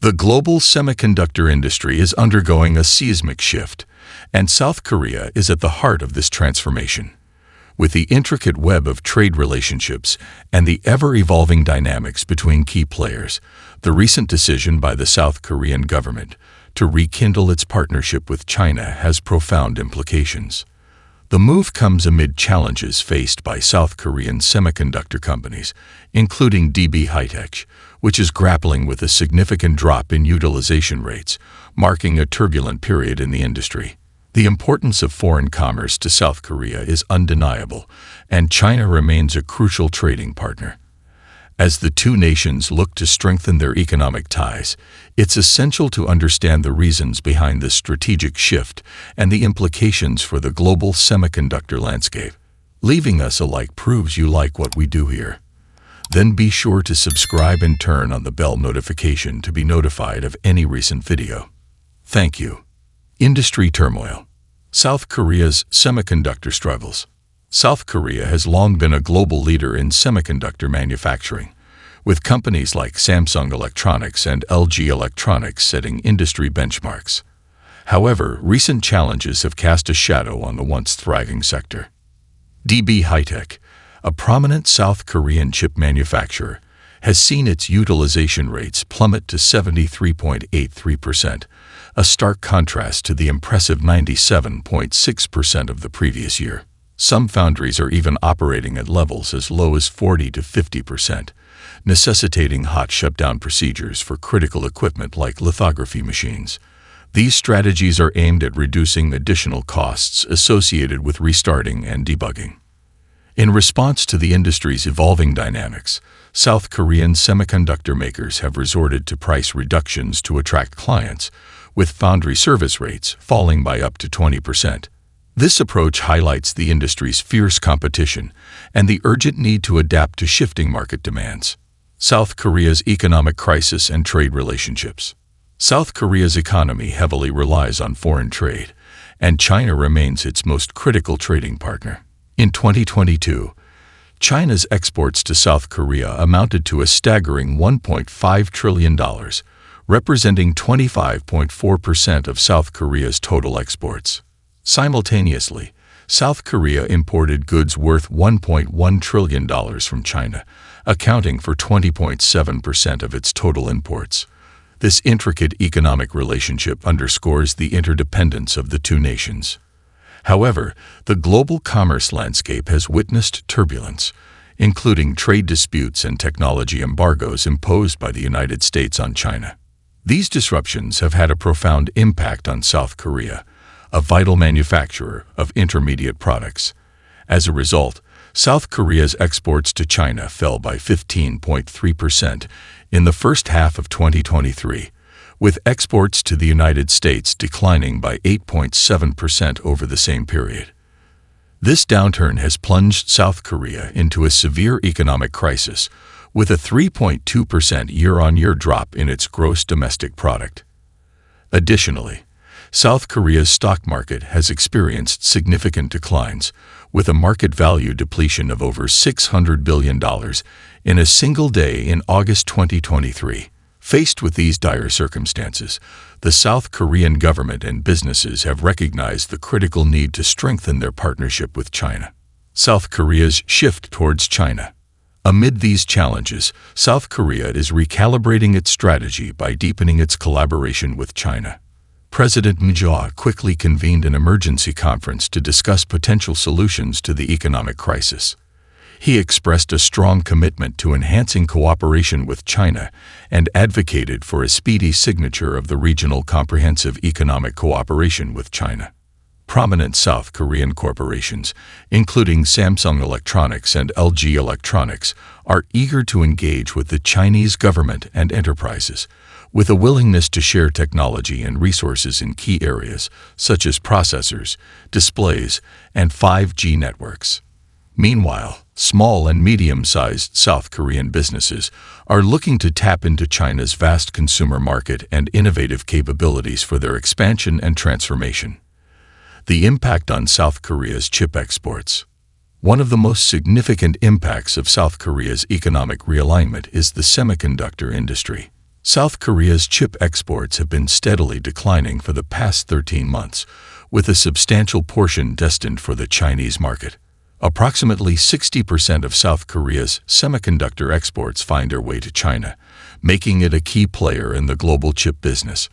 The global semiconductor industry is undergoing a seismic shift, and South Korea is at the heart of this transformation. With the intricate web of trade relationships and the ever-evolving dynamics between key players, the recent decision by the South Korean government to rekindle its partnership with China has profound implications. The move comes amid challenges faced by South Korean semiconductor companies, including DB HiTech, which is grappling with a significant drop in utilization rates, marking a turbulent period in the industry. The importance of foreign commerce to South Korea is undeniable, and China remains a crucial trading partner. As the two nations look to strengthen their economic ties, it's essential to understand the reasons behind this strategic shift and the implications for the global semiconductor landscape. Leaving us a like proves you like what we do here. Then be sure to subscribe and turn on the bell notification to be notified of any recent video. Thank you. Industry turmoil. South Korea's semiconductor struggles. South Korea has long been a global leader in semiconductor manufacturing, with companies like Samsung Electronics and LG Electronics setting industry benchmarks. However, recent challenges have cast a shadow on the once thriving sector. DB HiTech, a prominent South Korean chip manufacturer, has seen its utilization rates plummet to 73.83%, a stark contrast to the impressive 97.6% of the previous year. Some foundries are even operating at levels as low as 40 to 50%, necessitating hot shutdown procedures for critical equipment like lithography machines. These strategies are aimed at reducing additional costs associated with restarting and debugging. In response to the industry's evolving dynamics, South Korean semiconductor makers have resorted to price reductions to attract clients, with foundry service rates falling by up to 20%. This approach highlights the industry's fierce competition and the urgent need to adapt to shifting market demands. South Korea's economic crisis and trade relationships. South Korea's economy heavily relies on foreign trade, and China remains its most critical trading partner. In 2022, China's exports to South Korea amounted to a staggering $1.5 trillion, representing 25.4% of South Korea's total exports. Simultaneously, South Korea imported goods worth $1.1 trillion from China, accounting for 20.7% of its total imports. This intricate economic relationship underscores the interdependence of the two nations. However, the global commerce landscape has witnessed turbulence, including trade disputes and technology embargoes imposed by the United States on China. These disruptions have had a profound impact on South Korea, a vital manufacturer of intermediate products. As a result, South Korea's exports to China fell by 15.3% in the first half of 2023, with exports to the United States declining by 8.7% over the same period. This downturn has plunged South Korea into a severe economic crisis, with a 3.2% year-on-year drop in its gross domestic product. Additionally, South Korea's stock market has experienced significant declines, with a market value depletion of over $600 billion in a single day in August 2023. Faced with these dire circumstances, the South Korean government and businesses have recognized the critical need to strengthen their partnership with China. South Korea's shift towards China. Amid these challenges, South Korea is recalibrating its strategy by deepening its collaboration with China. President Moon Jae-in quickly convened an emergency conference to discuss potential solutions to the economic crisis. He expressed a strong commitment to enhancing cooperation with China and advocated for a speedy signature of the Regional Comprehensive Economic Cooperation with China. Prominent South Korean corporations, including Samsung Electronics and LG Electronics, are eager to engage with the Chinese government and enterprises, with a willingness to share technology and resources in key areas such as processors, displays, and 5G networks. Meanwhile, small and medium-sized South Korean businesses are looking to tap into China's vast consumer market and innovative capabilities for their expansion and transformation. The impact on South Korea's chip exports. One of the most significant impacts of South Korea's economic realignment is the semiconductor industry. South Korea's chip exports have been steadily declining for the past 13 months, with a substantial portion destined for the Chinese market. Approximately 60% of South Korea's semiconductor exports find their way to China, making it a key player in the global chip business.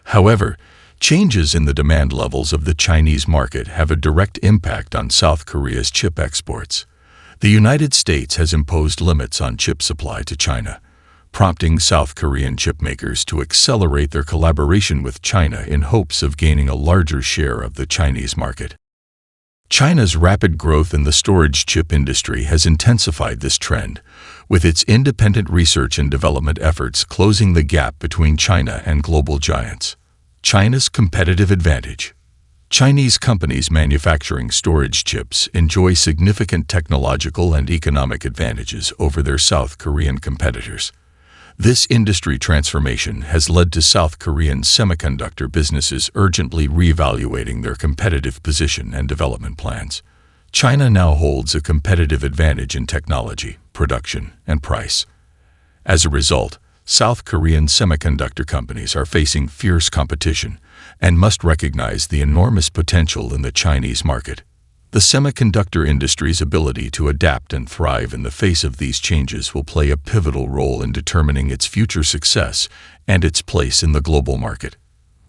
However, changes in the demand levels of the Chinese market have a direct impact on South Korea's chip exports. The United States has imposed limits on chip supply to China, prompting South Korean chipmakers to accelerate their collaboration with China in hopes of gaining a larger share of the Chinese market. China's rapid growth in the storage chip industry has intensified this trend, with its independent research and development efforts closing the gap between China and global giants. China's competitive advantage. Chinese companies manufacturing storage chips enjoy significant technological and economic advantages over their South Korean competitors. This industry transformation has led to South Korean semiconductor businesses urgently reevaluating their competitive position and development plans. China now holds a competitive advantage in technology, production, and price. As a result, South Korean semiconductor companies are facing fierce competition and must recognize the enormous potential in the Chinese market. The semiconductor industry's ability to adapt and thrive in the face of these changes will play a pivotal role in determining its future success and its place in the global market.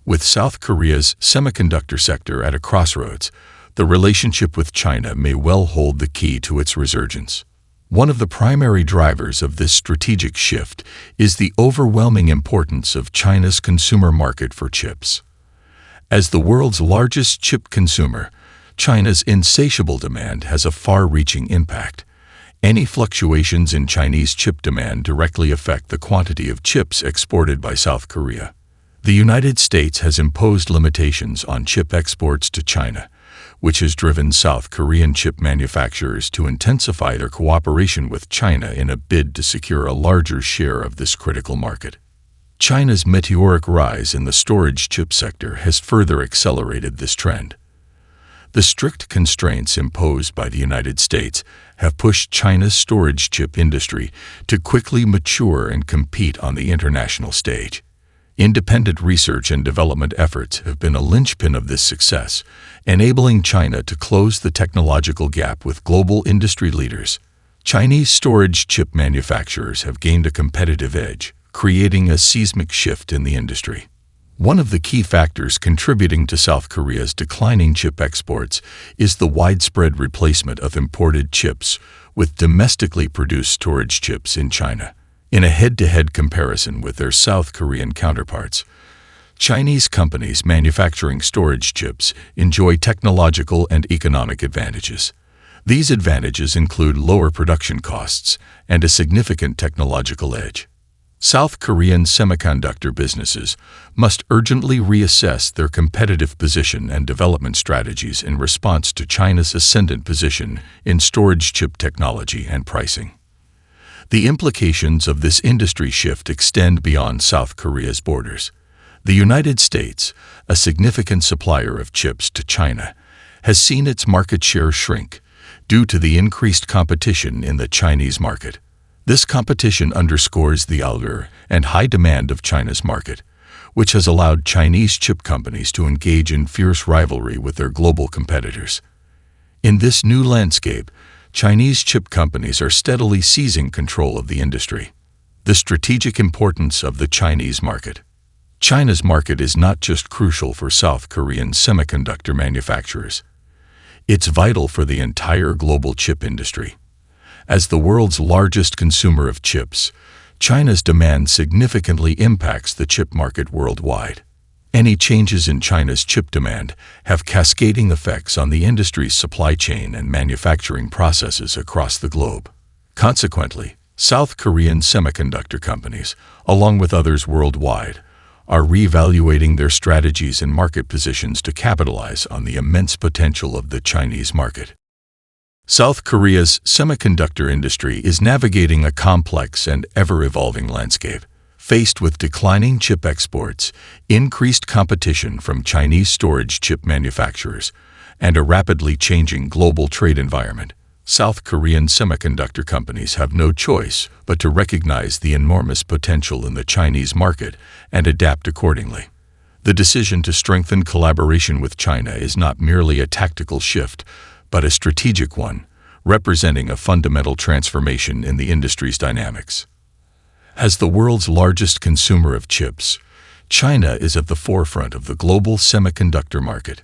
With South Korea's semiconductor sector at a crossroads, the relationship with China may well hold the key to its resurgence. One of the primary drivers of this strategic shift is the overwhelming importance of China's consumer market for chips. As the world's largest chip consumer, China's insatiable demand has a far-reaching impact. Any fluctuations in Chinese chip demand directly affect the quantity of chips exported by South Korea. The United States has imposed limitations on chip exports to China, which has driven South Korean chip manufacturers to intensify their cooperation with China in a bid to secure a larger share of this critical market. China's meteoric rise in the storage chip sector has further accelerated this trend. The strict constraints imposed by the United States have pushed China's storage chip industry to quickly mature and compete on the international stage. Independent research and development efforts have been a linchpin of this success, enabling China to close the technological gap with global industry leaders. Chinese storage chip manufacturers have gained a competitive edge, creating a seismic shift in the industry. One of the key factors contributing to South Korea's declining chip exports is the widespread replacement of imported chips with domestically produced storage chips in China. In a head-to-head comparison with their South Korean counterparts, Chinese companies manufacturing storage chips enjoy technological and economic advantages. These advantages include lower production costs and a significant technological edge. South Korean semiconductor businesses must urgently reassess their competitive position and development strategies in response to China's ascendant position in storage chip technology and pricing. The implications of this industry shift extend beyond South Korea's borders. The United States, a significant supplier of chips to China, has seen its market share shrink due to the increased competition in the Chinese market. This competition underscores the allure and high demand of China's market, which has allowed Chinese chip companies to engage in fierce rivalry with their global competitors. In this new landscape, Chinese chip companies are steadily seizing control of the industry. The strategic importance of the Chinese market. China's market is not just crucial for South Korean semiconductor manufacturers. It's vital for the entire global chip industry. As the world's largest consumer of chips, China's demand significantly impacts the chip market worldwide. Any changes in China's chip demand have cascading effects on the industry's supply chain and manufacturing processes across the globe. Consequently, South Korean semiconductor companies, along with others worldwide, are reevaluating their strategies and market positions to capitalize on the immense potential of the Chinese market. South Korea's semiconductor industry is navigating a complex and ever-evolving landscape. Faced with declining chip exports, increased competition from Chinese storage chip manufacturers, and a rapidly changing global trade environment, South Korean semiconductor companies have no choice but to recognize the enormous potential in the Chinese market and adapt accordingly. The decision to strengthen collaboration with China is not merely a tactical shift, but a strategic one, representing a fundamental transformation in the industry's dynamics. As the world's largest consumer of chips, China is at the forefront of the global semiconductor market.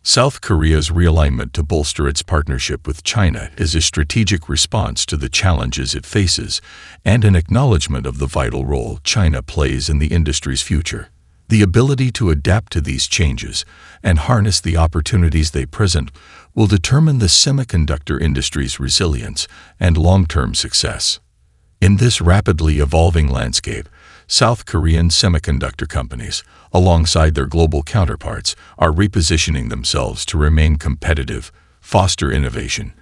South Korea's realignment to bolster its partnership with China is a strategic response to the challenges it faces and an acknowledgment of the vital role China plays in the industry's future. The ability to adapt to these changes and harness the opportunities they present will determine the semiconductor industry's resilience and long-term success. In this rapidly evolving landscape, South Korean semiconductor companies, alongside their global counterparts, are repositioning themselves to remain competitive, foster innovation,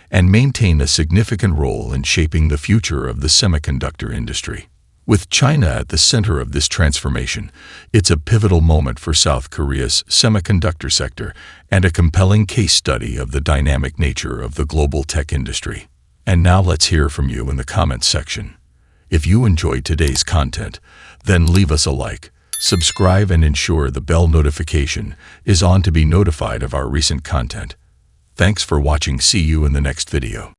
and maintain a significant role in shaping the future of the semiconductor industry. With China at the center of this transformation, it's a pivotal moment for South Korea's semiconductor sector and a compelling case study of the dynamic nature of the global tech industry. And now let's hear from you in the comments section. If you enjoyed today's content, then leave us a like, subscribe, and ensure the bell notification is on to be notified of our recent content. Thanks for watching. See you in the next video.